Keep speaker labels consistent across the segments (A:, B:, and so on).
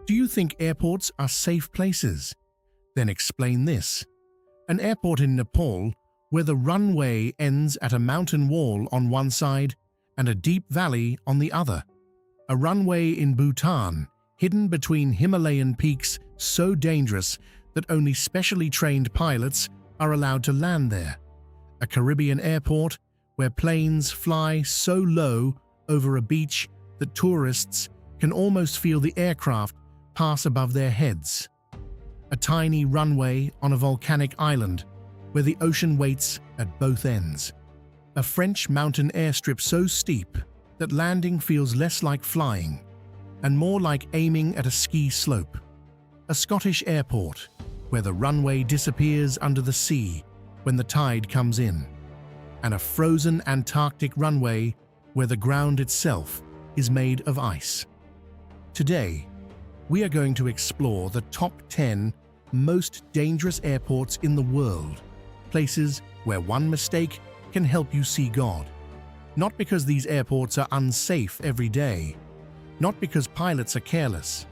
A: Do you think airports are safe places? Then explain this. An airport in Nepal, where the runway ends at a mountain wall on one side and a deep valley on the other. A runway in Bhutan, hidden between Himalayan peaks so dangerous that only specially trained pilots are allowed to land there. A Caribbean airport where planes fly so low over a beach that tourists can almost feel the aircraft pass above their heads. A tiny runway on a volcanic island where the ocean waits at both ends. A French mountain airstrip so steep that landing feels less like flying and more like aiming at a ski slope. A Scottish airport where the runway disappears under the sea when the tide comes in. And a frozen Antarctic runway where the ground itself is made of ice. Today, we are going to explore the top 10 most dangerous airports in the world, places where one mistake can help you see God. Not because these airports are unsafe every day, not because pilots are careless,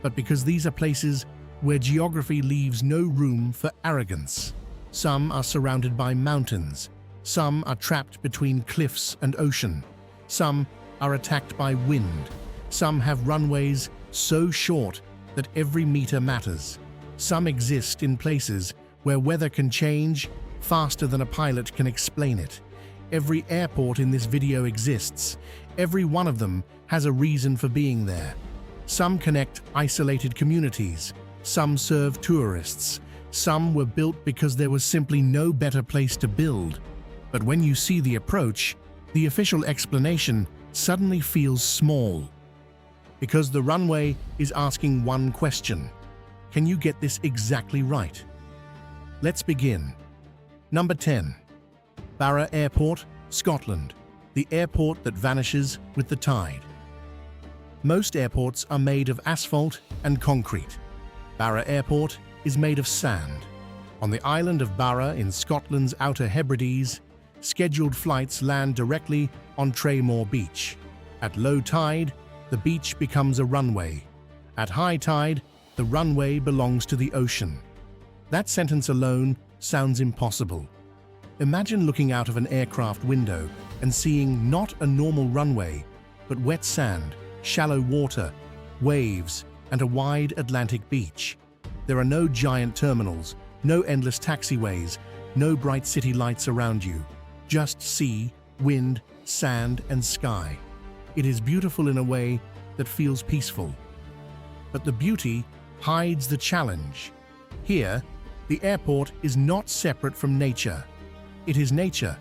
A: but because these are places where geography leaves no room for arrogance. Some are surrounded by mountains, some are trapped between cliffs and ocean, some are attacked by wind, some have runways so short that every meter matters. Some exist in places where weather can change faster than a pilot can explain it. Every airport in this video exists. Every one of them has a reason for being there. Some connect isolated communities, some serve tourists, some were built because there was simply no better place to build. But when you see the approach, the official explanation suddenly feels small. Because the runway is asking one question: can you get this exactly right? Let's begin. Number 10. Barra Airport, Scotland, the airport that vanishes with the tide. Most airports are made of asphalt and concrete. Barra Airport is made of sand. On the island of Barra in Scotland's Outer Hebrides, scheduled flights land directly on Traymore Beach. At low tide, the beach becomes a runway. At high tide, the runway belongs to the ocean. That sentence alone sounds impossible. Imagine looking out of an aircraft window and seeing not a normal runway, but wet sand, shallow water, waves, and a wide Atlantic beach. There are no giant terminals, no endless taxiways, no bright city lights around you. Just sea, wind, sand, and sky. It is beautiful in a way that feels peaceful. But the beauty hides the challenge. Here, the airport is not separate from nature. It is nature.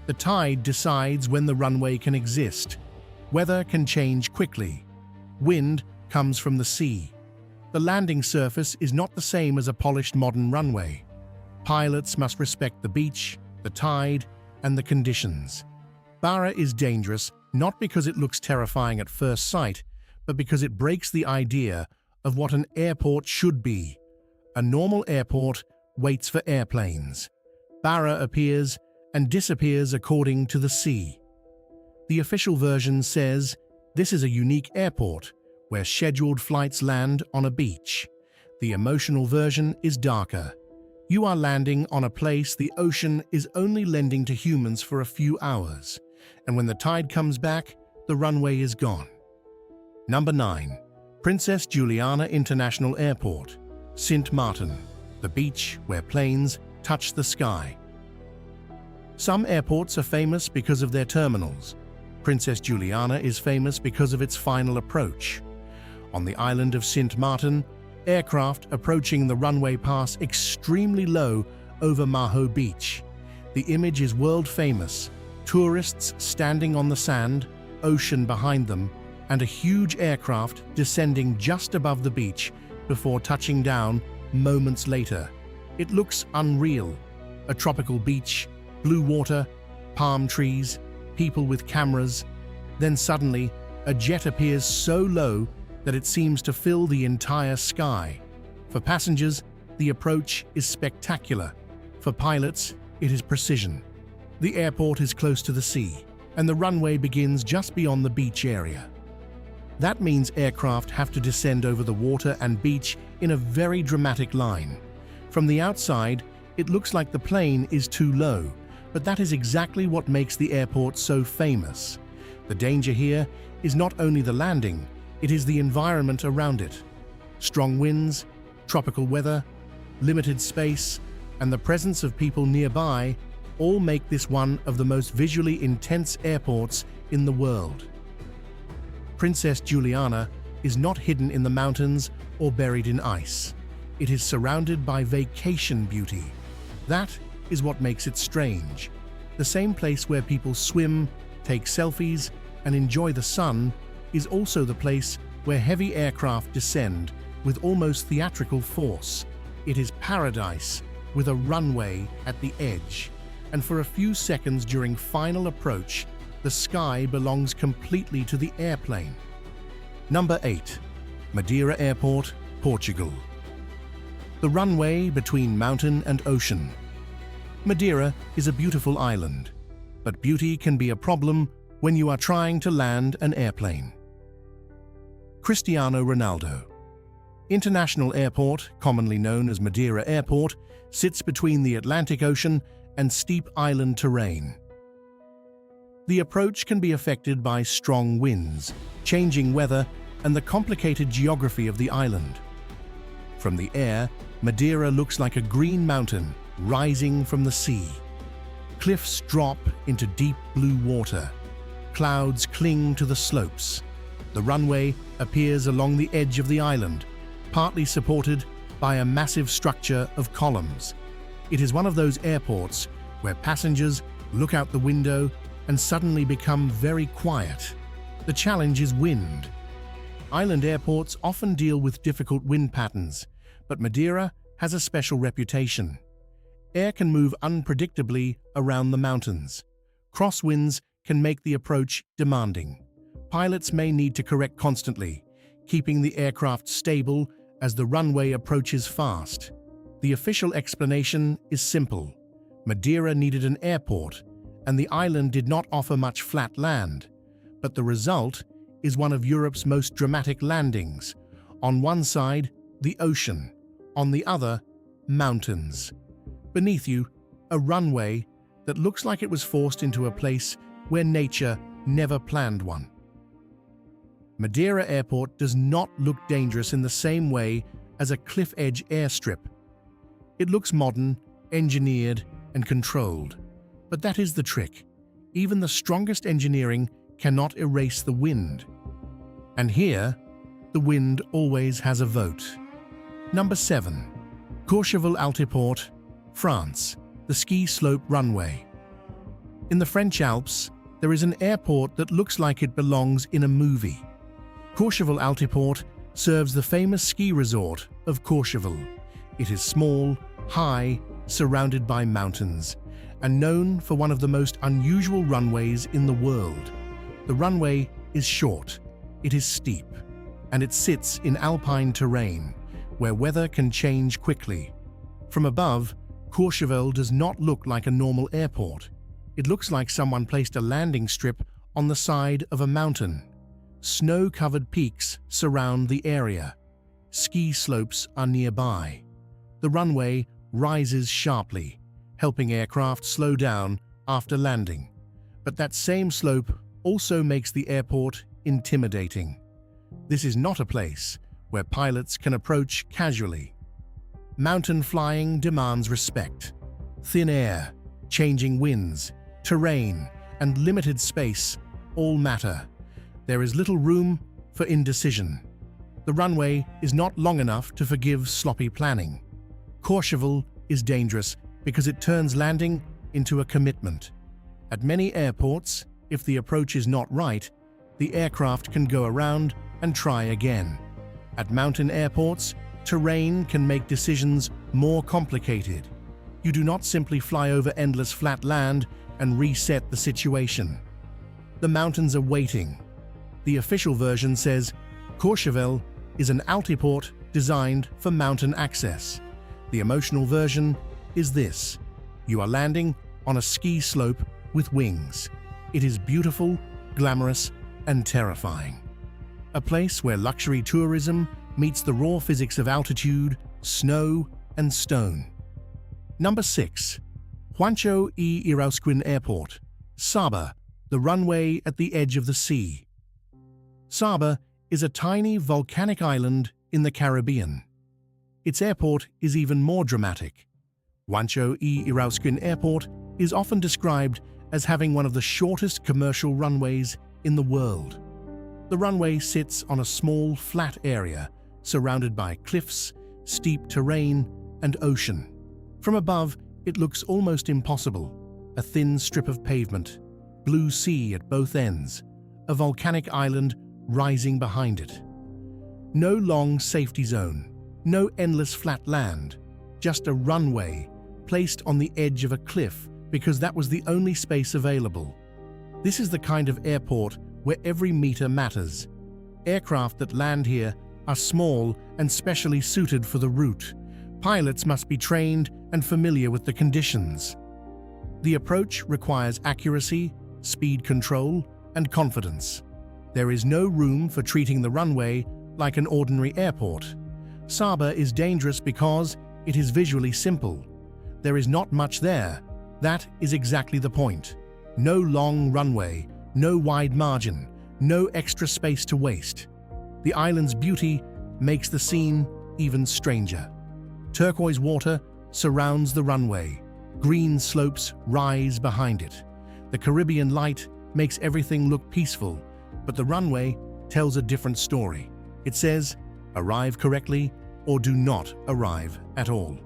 A: The tide decides when the runway can exist. Weather can change quickly. Wind comes from the sea. The landing surface is not the same as a polished modern runway. Pilots must respect the beach, the tide, and the conditions. Barra is dangerous not because it looks terrifying at first sight, but because it breaks the idea of what an airport should be. A normal airport waits for airplanes. Barra appears and disappears according to the sea. The official version says this is a unique airport where scheduled flights land on a beach. The emotional version is darker. You are landing on a place the ocean is only lending to humans for a few hours, and when the tide comes back, the runway is gone. Number 9. Princess Juliana International Airport, Sint Maarten, the beach where planes touch the sky. Some airports are famous because of their terminals. Princess Juliana is famous because of its final approach. On the island of Sint Maarten, aircraft approaching the runway pass extremely low over Maho Beach. The image is world famous. Tourists standing on the sand, ocean behind them, and a huge aircraft descending just above the beach before touching down moments later. It looks unreal. A tropical beach, blue water, palm trees, people with cameras. Then suddenly, a jet appears so low that it seems to fill the entire sky. For passengers, the approach is spectacular. For pilots, it is precision. The airport is close to the sea, and the runway begins just beyond the beach area. That means aircraft have to descend over the water and beach in a very dramatic line. From the outside, it looks like the plane is too low, but that is exactly what makes the airport so famous. The danger here is not only the landing, it is the environment around it. Strong winds, tropical weather, limited space, and the presence of people nearby all make this one of the most visually intense airports in the world. Princess Juliana is not hidden in the mountains or buried in ice. It is surrounded by vacation beauty. That is what makes it strange. The same place where people swim, take selfies, and enjoy the sun is also the place where heavy aircraft descend with almost theatrical force. It is paradise with a runway at the edge, and for a few seconds during final approach, the sky belongs completely to the airplane. Number 8. Madeira Airport, Portugal. The runway between mountain and ocean. Madeira is a beautiful island, but beauty can be a problem when you are trying to land an airplane. Cristiano Ronaldo. International Airport, commonly known as Madeira Airport, sits between the Atlantic Ocean and steep island terrain. The approach can be affected by strong winds, changing weather, and the complicated geography of the island. From the air, Madeira looks like a green mountain rising from the sea. Cliffs drop into deep blue water. Clouds cling to the slopes. The runway appears along the edge of the island, partly supported by a massive structure of columns. It is one of those airports where passengers look out the window and suddenly become very quiet. The challenge is wind. Island airports often deal with difficult wind patterns, but Madeira has a special reputation. Air can move unpredictably around the mountains. Crosswinds can make the approach demanding. Pilots may need to correct constantly, keeping the aircraft stable as the runway approaches fast. The official explanation is simple. Madeira needed an airport, and the island did not offer much flat land. But the result is one of Europe's most dramatic landings. On one side, the ocean. On the other, mountains. Beneath you, a runway that looks like it was forced into a place where nature never planned one. Madeira Airport does not look dangerous in the same way as a cliff-edge airstrip. It looks modern, engineered, and controlled. But that is the trick. Even the strongest engineering cannot erase the wind. And here, the wind always has a vote. Number 7. Courchevel Altiport, France, the ski slope runway. In the French Alps, there is an airport that looks like it belongs in a movie. Courchevel Altiport serves the famous ski resort of Courchevel. It is small, high, surrounded by mountains, and known for one of the most unusual runways in the world. The runway is short, it is steep, and it sits in alpine terrain, where weather can change quickly. From above, Courchevel does not look like a normal airport. It looks like someone placed a landing strip on the side of a mountain. Snow-covered peaks surround the area. Ski slopes are nearby. The runway rises sharply, helping aircraft slow down after landing. But that same slope also makes the airport intimidating. This is not a place where pilots can approach casually. Mountain flying demands respect. Thin air, changing winds, terrain, and limited space all matter. There is little room for indecision. The runway is not long enough to forgive sloppy planning. Courchevel is dangerous because it turns landing into a commitment. At many airports, if the approach is not right, the aircraft can go around and try again. At mountain airports, terrain can make decisions more complicated. You do not simply fly over endless flat land and reset the situation. The mountains are waiting. The official version says, Courchevel is an altiport designed for mountain access. The emotional version is this: you are landing on a ski slope with wings. It is beautiful, glamorous, and terrifying. a place where luxury tourism meets the raw physics of altitude, snow, and stone. Number 6. Juancho E. Yrausquin Airport, Saba, the runway at the edge of the sea. Saba is a tiny volcanic island in the Caribbean. Its airport is even more dramatic. Juancho E. Yrausquin Airport is often described as having one of the shortest commercial runways in the world. The runway sits on a small, flat area surrounded by cliffs, steep terrain, and ocean. From above, it looks almost impossible. A thin strip of pavement, blue sea at both ends, a volcanic island rising behind it. No long safety zone, no endless flat land, just a runway placed on the edge of a cliff because that was the only space available. This is the kind of airport where every meter matters. Aircraft that land here are small and specially suited for the route. Pilots must be trained and familiar with the conditions. The approach requires accuracy, speed control, and confidence. There is no room for treating the runway like an ordinary airport. Saba is dangerous because it is visually simple. There is not much there. That is exactly the point. No long runway, no wide margin, no extra space to waste. The island's beauty makes the scene even stranger. Turquoise water surrounds the runway. Green slopes rise behind it. The Caribbean light makes everything look peaceful, but the runway tells a different story. It says, arrive correctly or do not arrive at all.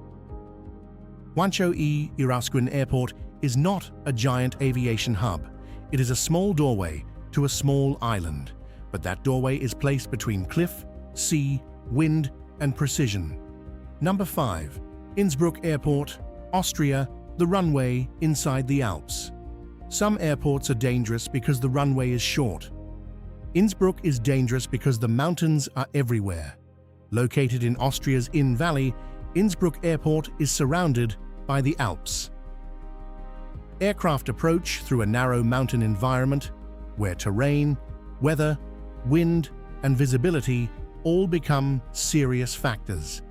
A: Juancho E. Yrausquin Airport is not a giant aviation hub. It is a small doorway to a small island, but that doorway is placed between cliff, sea, wind, and precision. Number 5. Innsbruck Airport, Austria, the runway inside the Alps. Some airports are dangerous because the runway is short. Innsbruck is dangerous because the mountains are everywhere. Located in Austria's Inn Valley, Innsbruck Airport is surrounded by the Alps. Aircraft approach through a narrow mountain environment where terrain, weather, wind, and visibility all become serious factors.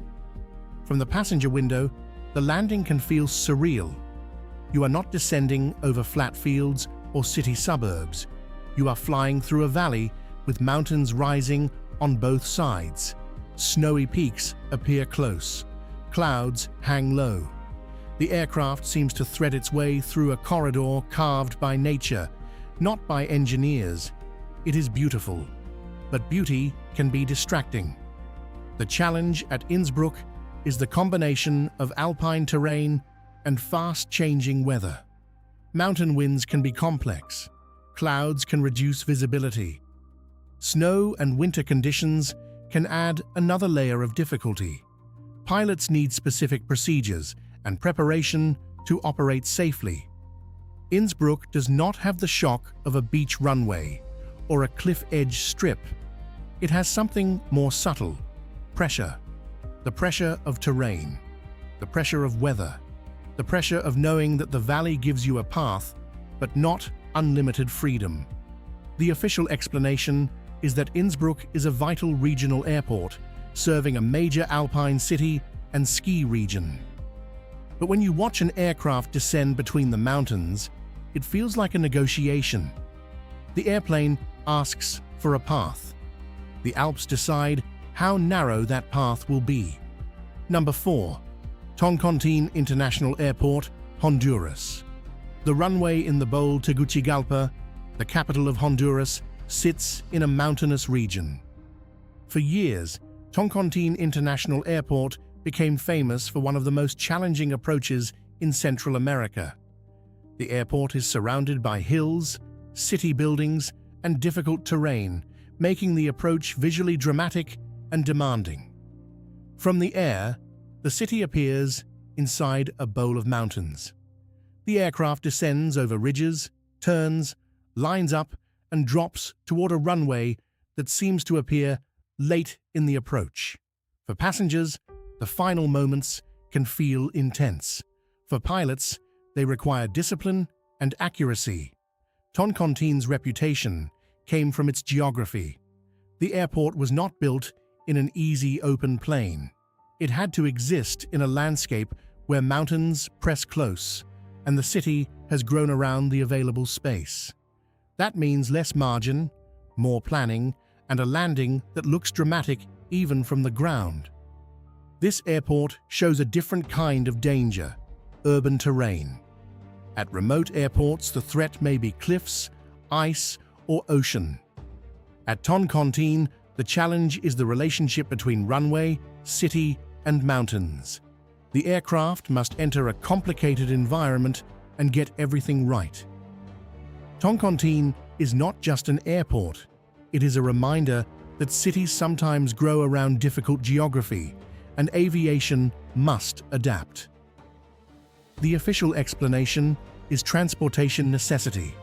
A: From the passenger window, the landing can feel surreal. You are not descending over flat fields or city suburbs. You are flying through a valley with mountains rising on both sides. Snowy peaks appear close. Clouds hang low. The aircraft seems to thread its way through a corridor carved by nature, not by engineers. It is beautiful, but beauty can be distracting. The challenge at Innsbruck is the combination of alpine terrain and fast-changing weather. Mountain winds can be complex. Clouds can reduce visibility. Snow and winter conditions can add another layer of difficulty. Pilots need specific procedures and preparation to operate safely. Innsbruck does not have the shock of a beach runway or a cliff-edge strip. It has something more subtle: pressure. The pressure of terrain, the pressure of weather, the pressure of knowing that the valley gives you a path, but not unlimited freedom. The official explanation is that Innsbruck is a vital regional airport, serving a major alpine city and ski region. But when you watch an aircraft descend between the mountains, it feels like a negotiation. The airplane asks for a path. The Alps decide how narrow that path will be. Number 4. Toncontín International Airport, Honduras. The runway in the bold Tegucigalpa, the capital of Honduras, sits in a mountainous region. For years, Toncontín International Airport became famous for one of the most challenging approaches in Central America. The airport is surrounded by hills, city buildings, and difficult terrain, making the approach visually dramatic and demanding. From the air, the city appears inside a bowl of mountains. The aircraft descends over ridges, turns, lines up, and drops toward a runway that seems to appear late in the approach. For passengers, the final moments can feel intense. For pilots, they require discipline and accuracy. Toncontin's reputation came from its geography. The airport was not built in an easy open plain. It had to exist in a landscape where mountains press close, and the city has grown around the available space. That means less margin, more planning, and a landing that looks dramatic even from the ground. This airport shows a different kind of danger: urban terrain. At remote airports, the threat may be cliffs, ice, or ocean. At Toncontin, the challenge is the relationship between runway, city, and mountains. The aircraft must enter a complicated environment and get everything right. Toncontin is not just an airport. It is a reminder that cities sometimes grow around difficult geography, and aviation must adapt. The official explanation is transportation necessity.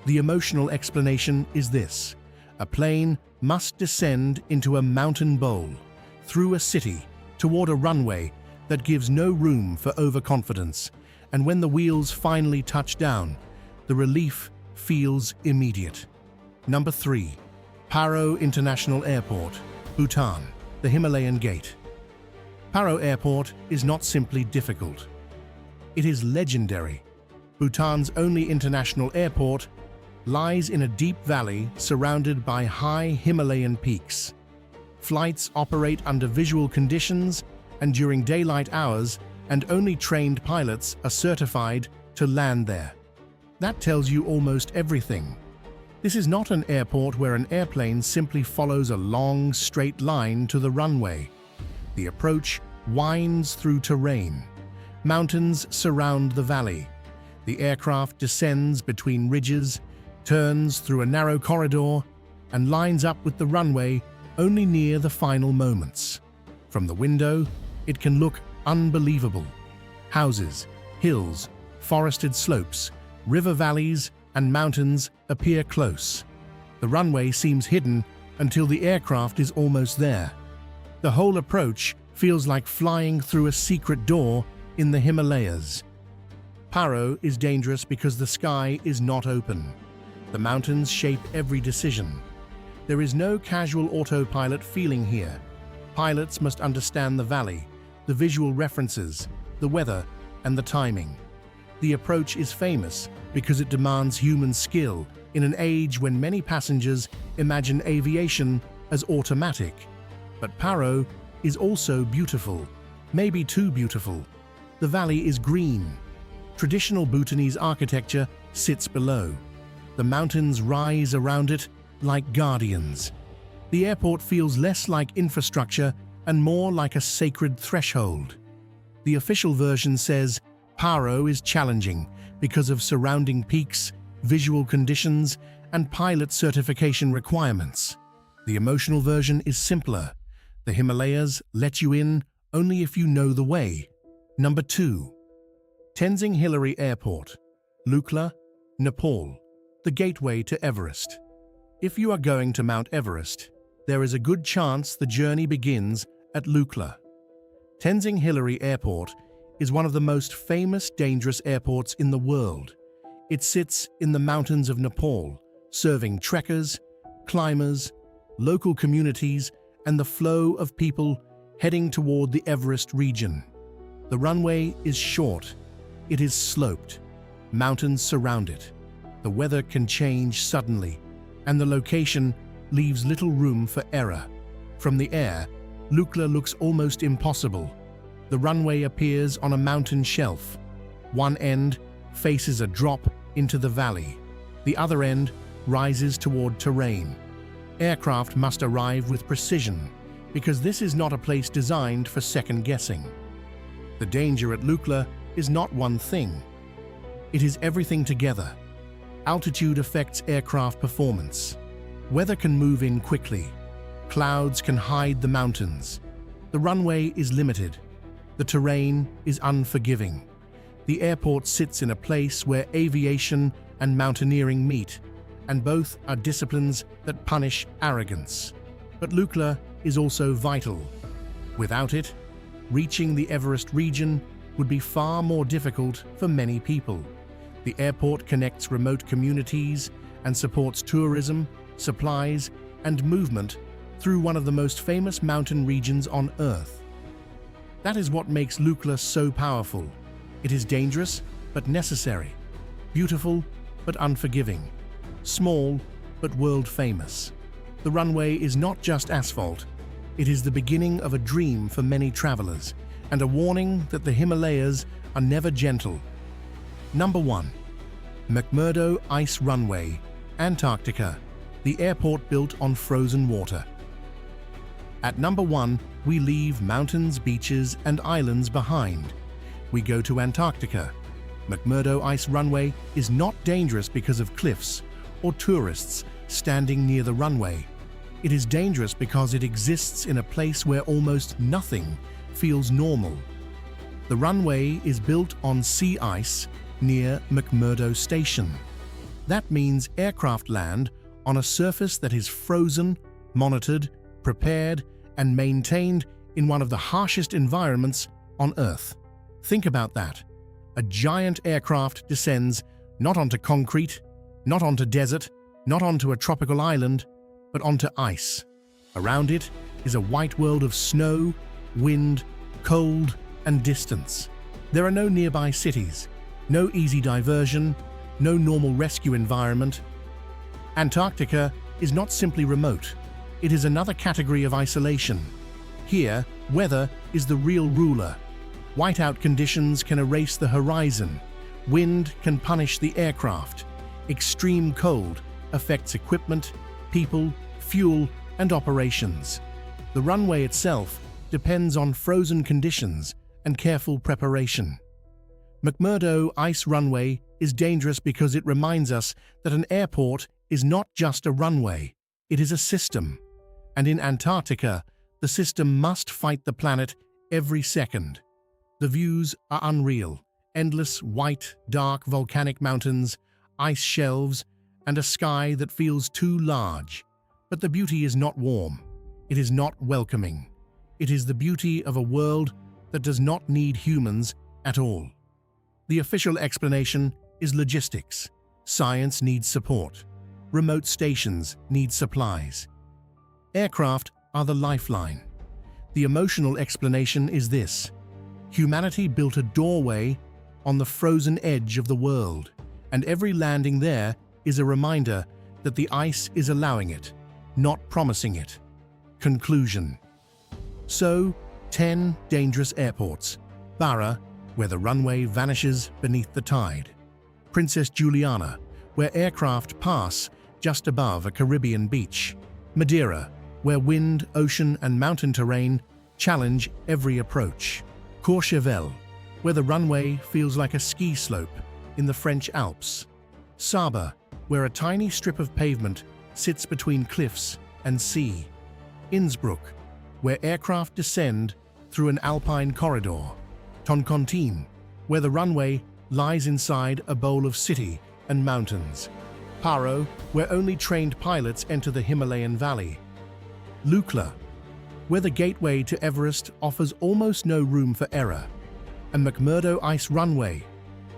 A: The emotional explanation is this: a plane must descend into a mountain bowl, through a city, toward a runway that gives no room for overconfidence, and when the wheels finally touch down, the relief feels immediate. Number 3. Paro International Airport, Bhutan, the Himalayan Gate. Paro Airport is not simply difficult. It is legendary. Bhutan's only international airport lies in a deep valley surrounded by high Himalayan peaks. Flights operate under visual conditions and during daylight hours, and only trained pilots are certified to land there. That tells you almost everything. This is not an airport where an airplane simply follows a long, straight line to the runway. The approach winds through terrain. Mountains surround the valley. The aircraft descends between ridges, turns through a narrow corridor, and lines up with the runway only near the final moments. From the window, it can look unbelievable. Houses, hills, forested slopes, river valleys, and mountains appear close. The runway seems hidden until the aircraft is almost there. The whole approach feels like flying through a secret door in the Himalayas. Paro is dangerous because the sky is not open. The mountains shape every decision. There is no casual autopilot feeling here. Pilots must understand the valley, the visual references, the weather, and the timing. The approach is famous because it demands human skill in an age when many passengers imagine aviation as automatic. But Paro is also beautiful, maybe too beautiful. The valley is green. Traditional Bhutanese architecture sits below. The mountains rise around it like guardians. The airport feels less like infrastructure and more like a sacred threshold. The official version says Paro is challenging because of surrounding peaks, visual conditions, and pilot certification requirements. The emotional version is simpler. The Himalayas let you in only if you know the way. Number 2. Tenzing-Hillary Airport, Lukla, Nepal, the gateway to Everest. If you are going to Mount Everest, there is a good chance the journey begins at Lukla. Tenzing-Hillary Airport is one of the most famous dangerous airports in the world. It sits in the mountains of Nepal, serving trekkers, climbers, local communities, and the flow of people heading toward the Everest region. The runway is short. It is sloped. Mountains surround it. The weather can change suddenly, and the location leaves little room for error. From the air, Lukla looks almost impossible. The runway appears on a mountain shelf. One end faces a drop into the valley. The other end rises toward terrain. Aircraft must arrive with precision, because this is not a place designed for second-guessing. The danger at Lukla is not one thing. It is everything together. Altitude affects aircraft performance. Weather can move in quickly. Clouds can hide the mountains. The runway is limited. The terrain is unforgiving. The airport sits in a place where aviation and mountaineering meet, and both are disciplines that punish arrogance. But Lukla is also vital. Without it, reaching the Everest region would be far more difficult for many people. The airport connects remote communities and supports tourism, supplies, and movement through one of the most famous mountain regions on Earth. That is what makes Lukla so powerful. It is dangerous, but necessary. Beautiful, but unforgiving. Small, but world-famous. The runway is not just asphalt. It is the beginning of a dream for many travelers, and a warning that the Himalayas are never gentle. Number 1. McMurdo Ice Runway, Antarctica, the airport built on frozen water. At number 1, we leave mountains, beaches, and islands behind. We go to Antarctica. McMurdo Ice Runway is not dangerous because of cliffs or tourists standing near the runway. It is dangerous because it exists in a place where almost nothing feels normal. The runway is built on sea ice near McMurdo Station. That means aircraft land on a surface that is frozen, monitored, prepared, and maintained in one of the harshest environments on Earth. Think about that. A giant aircraft descends not onto concrete, not onto desert, not onto a tropical island, but onto ice. Around it is a white world of snow, wind, cold, and distance. There are no nearby cities, no easy diversion, no normal rescue environment. Antarctica is not simply remote. It is another category of isolation. Here, weather is the real ruler. Whiteout conditions can erase the horizon. Wind can punish the aircraft. Extreme cold affects equipment, people, fuel, and operations. The runway itself depends on frozen conditions and careful preparation. McMurdo Ice Runway is dangerous because it reminds us that an airport is not just a runway, it is a system. And in Antarctica, the system must fight the planet every second. The views are unreal. Endless, white, dark volcanic mountains, ice shelves, and a sky that feels too large. But the beauty is not warm. It is not welcoming. It is the beauty of a world that does not need humans at all. The official explanation is logistics. Science needs support. Remote stations need supplies. Aircraft are the lifeline. The emotional explanation is this. Humanity built a doorway on the frozen edge of the world, and every landing there is a reminder that the ice is allowing it, not promising it. Conclusion. So, 10 dangerous airports. Barra, where the runway vanishes beneath the tide. Princess Juliana, where aircraft pass just above a Caribbean beach. Madeira, where wind, ocean, and mountain terrain challenge every approach. Courchevel, where the runway feels like a ski slope in the French Alps. Saba, where a tiny strip of pavement sits between cliffs and sea. Innsbruck, where aircraft descend through an alpine corridor. Toncontin, where the runway lies inside a bowl of city and mountains. Paro, where only trained pilots enter the Himalayan valley. Lukla, where the gateway to Everest offers almost no room for error. And McMurdo Ice Runway,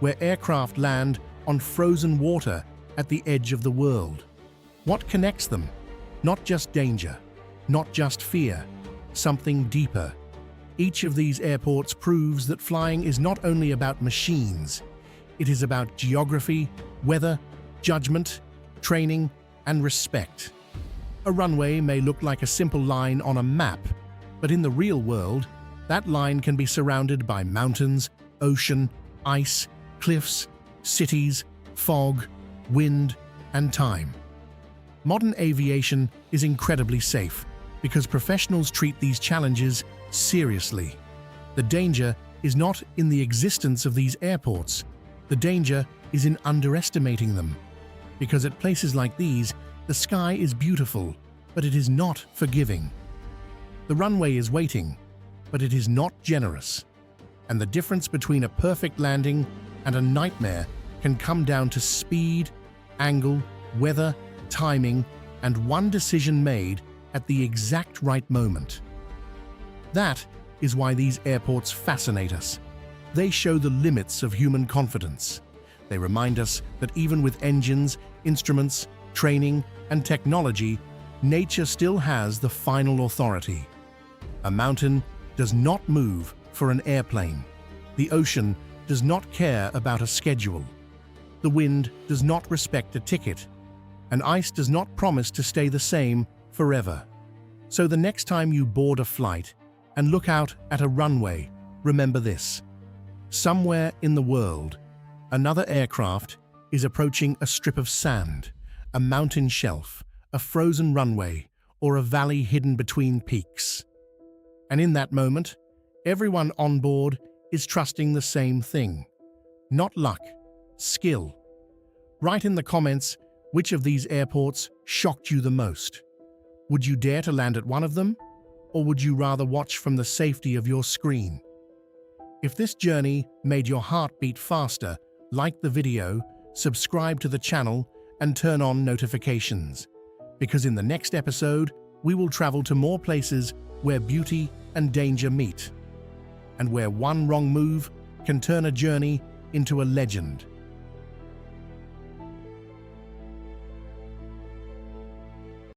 A: where aircraft land on frozen water at the edge of the world. What connects them? Not just danger, not just fear, something deeper. Each of these airports proves that flying is not only about machines, it is about geography, weather, judgment, training, and respect. A runway may look like a simple line on a map, but in the real world, that line can be surrounded by mountains, ocean, ice, cliffs, cities, fog, wind, and time. Modern aviation is incredibly safe because professionals treat these challenges seriously. The danger is not in the existence of these airports. The danger is in underestimating them. Because at places like these, the sky is beautiful, but it is not forgiving. The runway is waiting, but it is not generous. And the difference between a perfect landing and a nightmare can come down to speed, angle, weather, timing, and one decision made at the exact right moment. That is why these airports fascinate us. They show the limits of human confidence. They remind us that even with engines, instruments, training, and technology, nature still has the final authority. A mountain does not move for an airplane. The ocean does not care about a schedule. The wind does not respect a ticket. And ice does not promise to stay the same forever. So the next time you board a flight and look out at a runway, remember this. Somewhere in the world, another aircraft is approaching a strip of sand, a mountain shelf, a frozen runway, or a valley hidden between peaks. And in that moment, everyone on board is trusting the same thing. Not luck, skill. Write in the comments which of these airports shocked you the most. Would you dare to land at one of them? Or would you rather watch from the safety of your screen? If this journey made your heart beat faster, like the video, subscribe to the channel, and turn on notifications. Because in the next episode, we will travel to more places where beauty and danger meet, and where one wrong move can turn a journey into a legend.